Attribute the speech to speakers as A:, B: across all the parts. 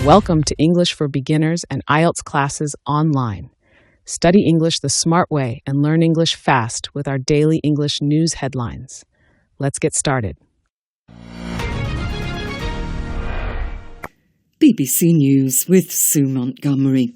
A: Welcome to English for Beginners and IELTS classes online. Study English the smart way and learn English fast with our daily English news headlines. Let's get started.
B: BBC News with Sue Montgomery.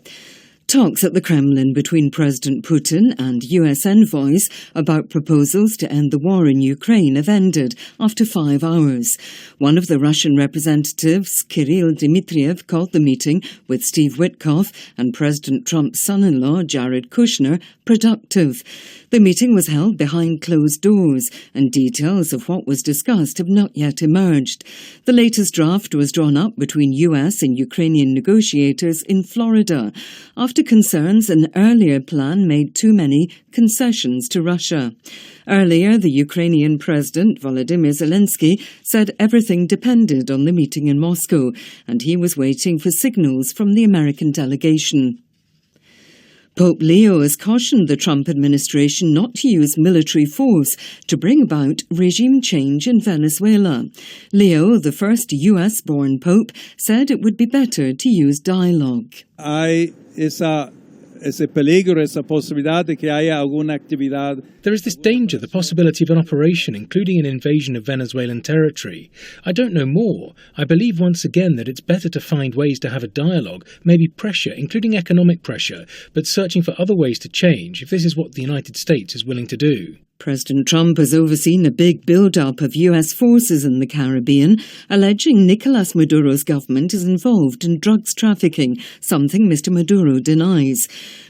B: Talks at the Kremlin between President Putin and US envoys about proposals to end the war in Ukraine have ended after 5 hours. One of the Russian representatives, Kirill Dmitriev, called the meeting with Steve Witkoff and President Trump's son-in-law, Jared Kushner, productive. The meeting was held behind closed doors, and details of what was discussed have not yet emerged. The latest draft was drawn up between US and Ukrainian negotiators in Florida, after concerns an earlier plan made too many concessions to Russia. Earlier, the Ukrainian President, Volodymyr Zelensky, said everything depended on the meeting in Moscow, and he was waiting for signals from the American delegation. Pope Leo has cautioned the Trump administration not to use military force to bring about regime change in Venezuela. Leo, the first US-born pope, said it would be better to use dialogue.
C: There is this danger, the possibility of an operation, including an invasion of Venezuelan territory. I don't know more. I believe once again that it's better to find ways to have a dialogue, maybe pressure, including economic pressure, but searching for other ways to change, if this is what the United States is willing to do.
B: President Trump has overseen a big build-up of US forces in the Caribbean, alleging Nicolas Maduro's government is involved in drugs trafficking, something Mr. Maduro denies.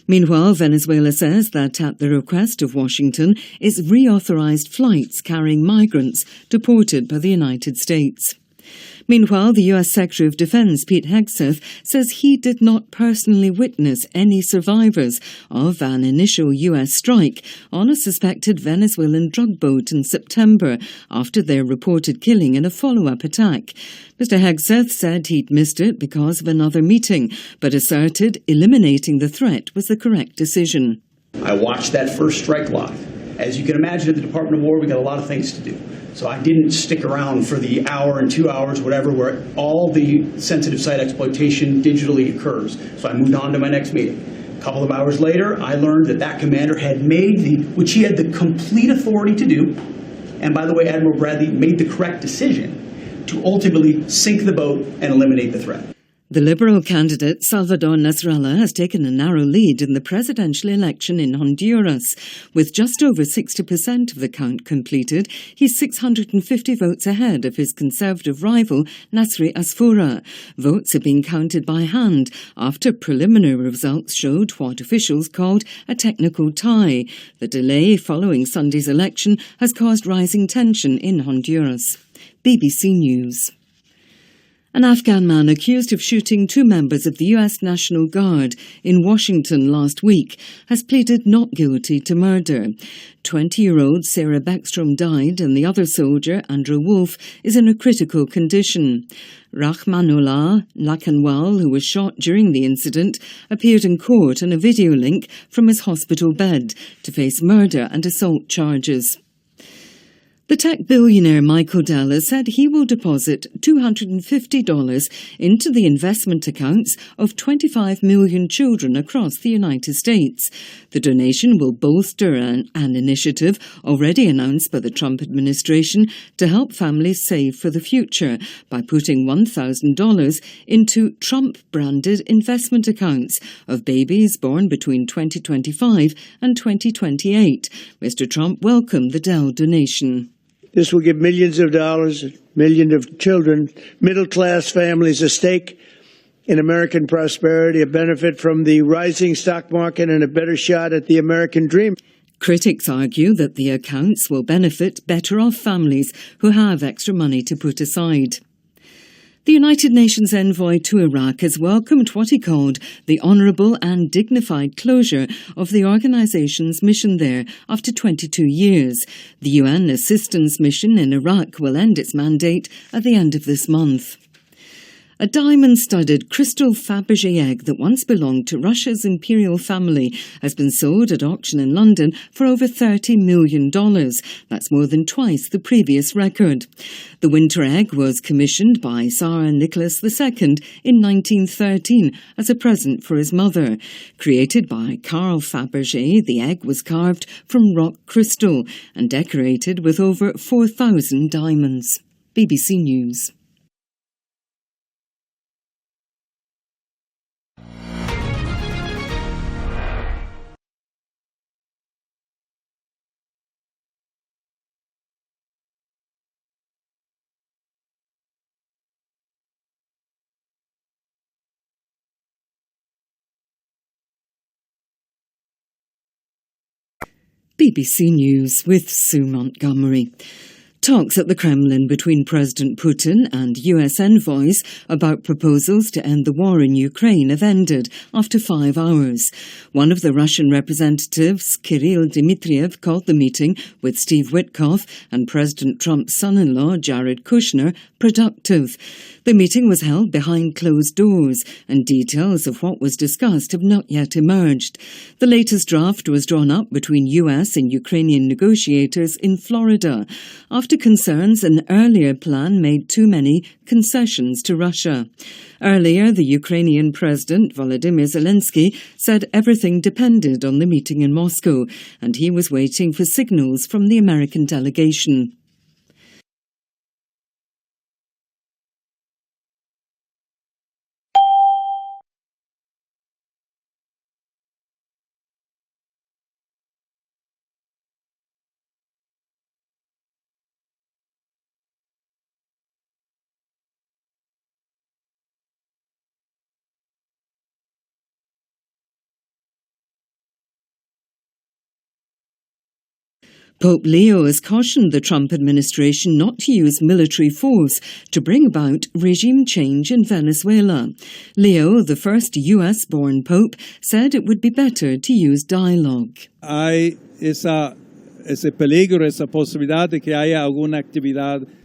B: Meanwhile, Venezuela says that at the request of Washington, it's reauthorized flights carrying migrants deported by the United States. Meanwhile, the US Secretary of Defense, Pete Hegseth, says he did not personally witness any survivors of an initial US strike on a suspected Venezuelan drug boat in September after their reported killing in a follow-up attack. Mr. Hegseth said he'd missed it because of another meeting, but asserted eliminating the threat was the correct decision.
D: I watched that first strike live. As you can imagine, at the Department of War, we got a lot of things to do. So I didn't stick around for the hour and 2 hours, whatever, where all the sensitive site exploitation digitally occurs. So I moved on to my next meeting. A couple of hours later, I learned that that commander had made which he had the complete authority to do, and by the way, Admiral Bradley made the correct decision to ultimately sink the boat and eliminate the threat.
B: The Liberal candidate Salvador Nasrallah has taken a narrow lead in the presidential election in Honduras. With just over 60% of the count completed, he's 650 votes ahead of his conservative rival Nasri Asfoura. Votes are being counted by hand after preliminary results showed what officials called a technical tie. The delay following Sunday's election has caused rising tension in Honduras. BBC News. An Afghan man accused of shooting 2 members of the US National Guard in Washington last week has pleaded not guilty to murder. 20-year-old Sarah Beckstrom died and the other soldier, Andrew Wolf, is in a critical condition. Rahmanullah Lakanwal, who was shot during the incident, appeared in court on a video link from his hospital bed to face murder and assault charges. The tech billionaire Michael Dell has said he will deposit $250 into the investment accounts of 25 million children across the United States. The donation will bolster an initiative already announced by the Trump administration to help families save for the future by putting $1,000 into Trump-branded investment accounts of babies born between 2025 and 2028. Mr. Trump welcomed the Dell donation.
E: This will give millions of dollars, millions of children, middle-class families a stake in American prosperity, a benefit from the rising stock market, and a better shot at the American dream.
B: Critics argue that the accounts will benefit better-off families who have extra money to put aside. The United Nations envoy to Iraq has welcomed what he called the honourable and dignified closure of the organisation's mission there after 22 years. The UN assistance mission in Iraq will end its mandate at the end of this month. A diamond-studded crystal Fabergé egg that once belonged to Russia's imperial family has been sold at auction in London for over $30 million. That's more than twice the previous record. The winter egg was commissioned by Tsar Nicholas II in 1913 as a present for his mother. Created by Carl Fabergé, the egg was carved from rock crystal and decorated with over 4,000 diamonds. BBC News. BBC News with Sue Montgomery. Talks at the Kremlin between President Putin and US envoys about proposals to end the war in Ukraine have ended after 5 hours. One of the Russian representatives, Kirill Dmitriev, called the meeting with Steve Witkoff and President Trump's son-in-law, Jared Kushner, productive. The meeting was held behind closed doors, and details of what was discussed have not yet emerged. The latest draft was drawn up between US and Ukrainian negotiators in Florida, after concerns an earlier plan made too many concessions to Russia. Earlier, the Ukrainian President, Volodymyr Zelensky, said everything depended on the meeting in Moscow, and he was waiting for signals from the American delegation. Pope Leo has cautioned the Trump administration not to use military force to bring about regime change in Venezuela. Leo, the first US-born pope, said it would be better to use dialogue.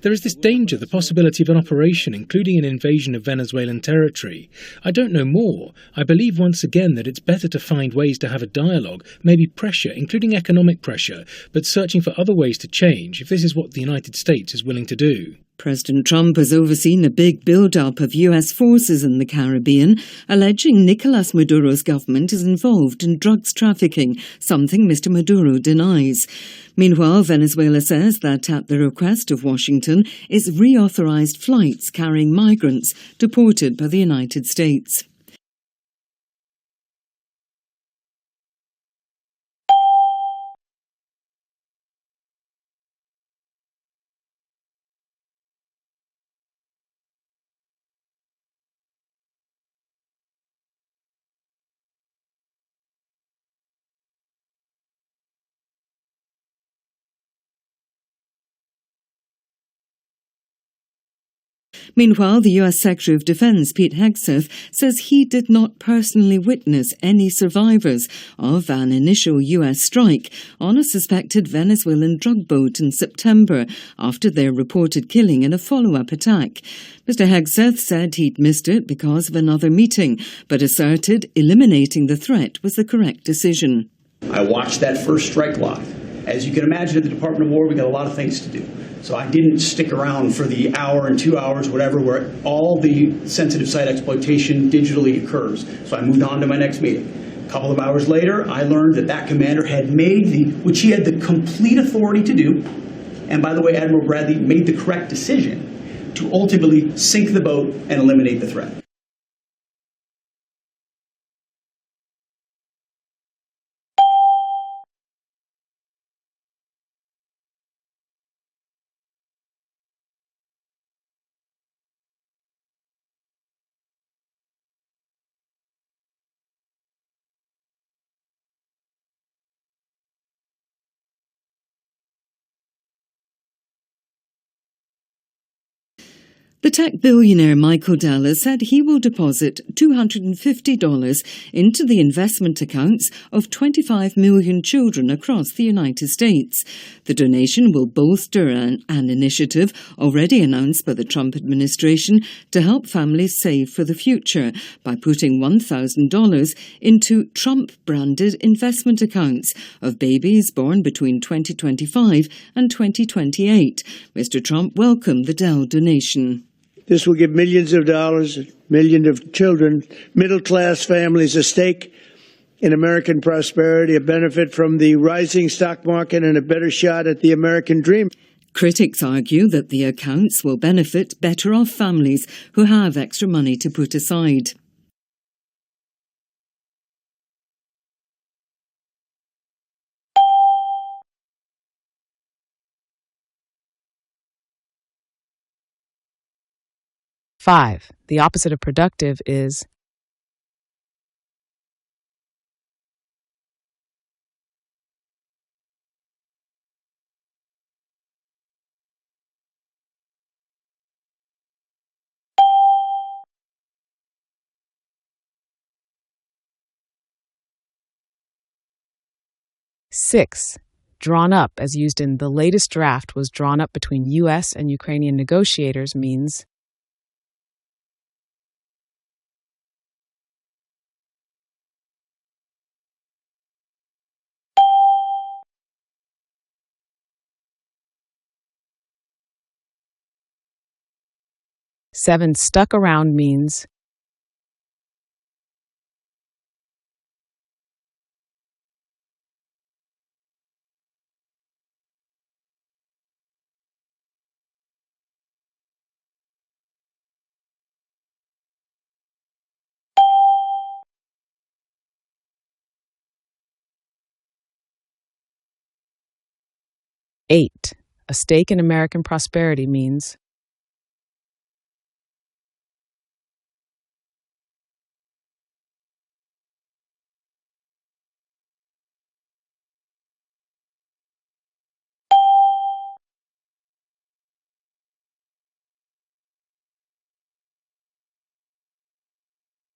C: There is this danger, the possibility of an operation, including an invasion of Venezuelan territory. I don't know more. I believe once again that it's better to find ways to have a dialogue, maybe pressure, including economic pressure, but searching for other ways to change, if this is what the United States is willing to do.
B: President Trump has overseen a big build-up of US forces in the Caribbean, alleging Nicolas Maduro's government is involved in drugs trafficking, something Mr. Maduro denies. Meanwhile, Venezuela says that at the request of Washington, it's reauthorized flights carrying migrants deported by the United States. Meanwhile, the US Secretary of Defense, Pete Hegseth, says he did not personally witness any survivors of an initial US strike on a suspected Venezuelan drug boat in September after their reported killing in a follow-up attack. Mr. Hegseth said he'd missed it because of another meeting, but asserted eliminating the threat was the correct decision.
D: I watched that first strike live. As you can imagine, at the Department of War, we got a lot of things to do. So I didn't stick around for the hour and 2 hours, whatever, where all the sensitive site exploitation digitally occurs. So I moved on to my next meeting. A couple of hours later, I learned that that commander had made which he had the complete authority to do, and by the way, Admiral Bradley made the correct decision to ultimately sink the boat and eliminate the threat.
B: The tech billionaire Michael Dell has said he will deposit $250 into the investment accounts of 25 million children across the United States. The donation will bolster an initiative already announced by the Trump administration to help families save for the future by putting $1,000 into Trump-branded investment accounts of babies born between 2025 and 2028. Mr. Trump welcomed the Dell donation.
E: This will give millions of dollars, millions of children, middle-class families a stake in American prosperity, a benefit from the rising stock market, and a better shot at the American dream.
B: Critics argue that the accounts will benefit better-off families who have extra money to put aside.
A: Five. The opposite of productive is six. Drawn up, as used in the latest draft was drawn up between U.S. and Ukrainian negotiators, means 7. Stuck around means 8. A stake in American prosperity means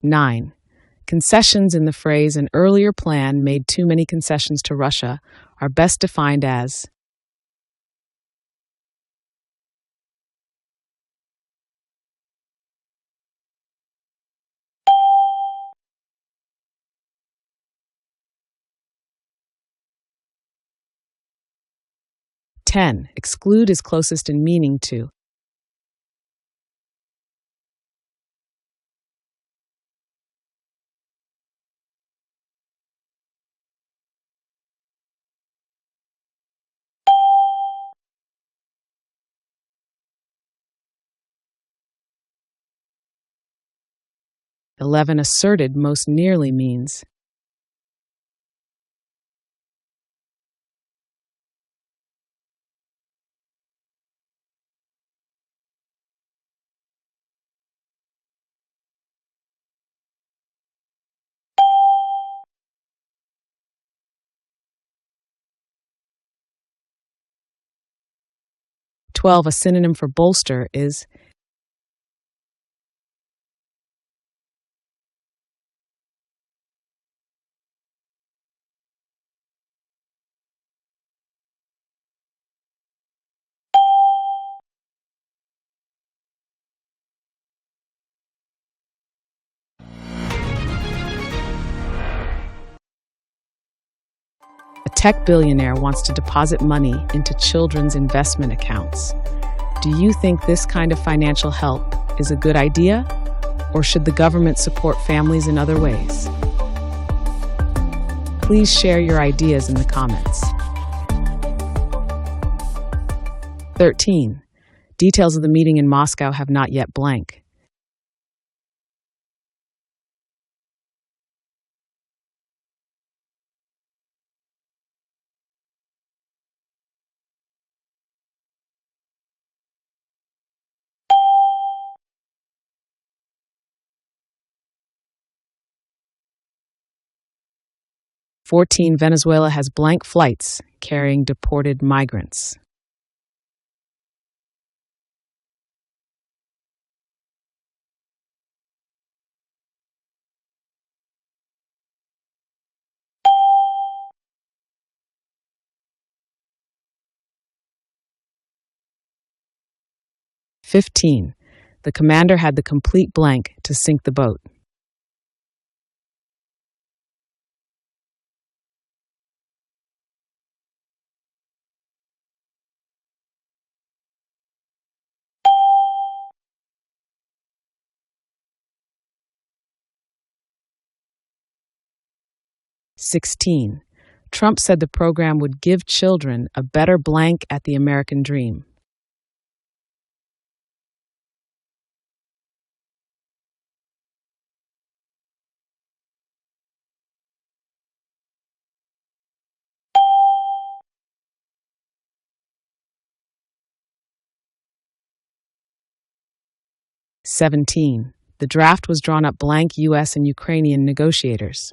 A: 9. Concessions in the phrase "an earlier plan made too many concessions to Russia" are best defined as 10. Exclude is closest in meaning to 11. Asserted most nearly means 12. A synonym for bolster is 'A tech billionaire wants to deposit money into children's investment accounts.' Do you think this kind of financial help is a good idea, or should the government support families in other ways? Please share your ideas in the comments. 13. Details of the meeting in Moscow have not yet blank. Venezuela has blank flights carrying deported migrants. 15. The commander had the complete blank to sink the boat. 16. Trump said the program would give children a better blank at the American dream. 17. The draft was drawn up blank U.S. and Ukrainian negotiators.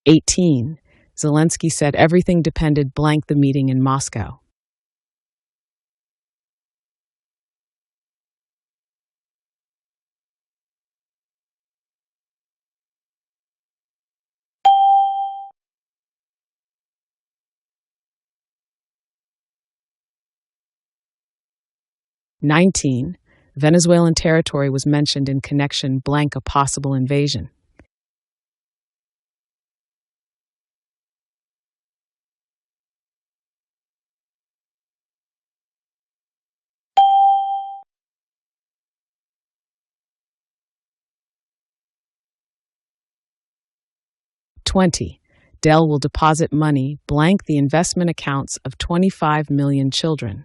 A: 18. Zelensky said everything depended blank the meeting in Moscow. 19. Venezuelan territory was mentioned in connection blank a possible invasion. 20. Dell will deposit money blank the investment accounts of 25 million children.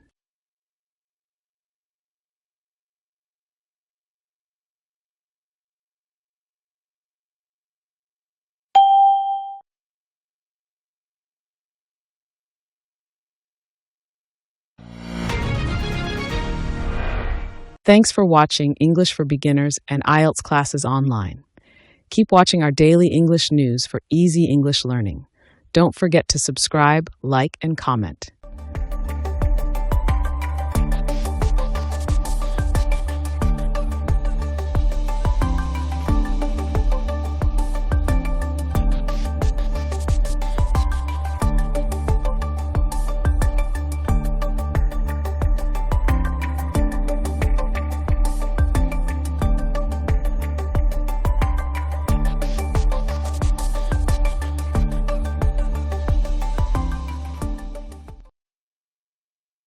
A: 'Thanks for watching English for Beginners and IELTS classes online. Keep watching our daily English news for easy English learning. Don't forget to subscribe, like, and comment.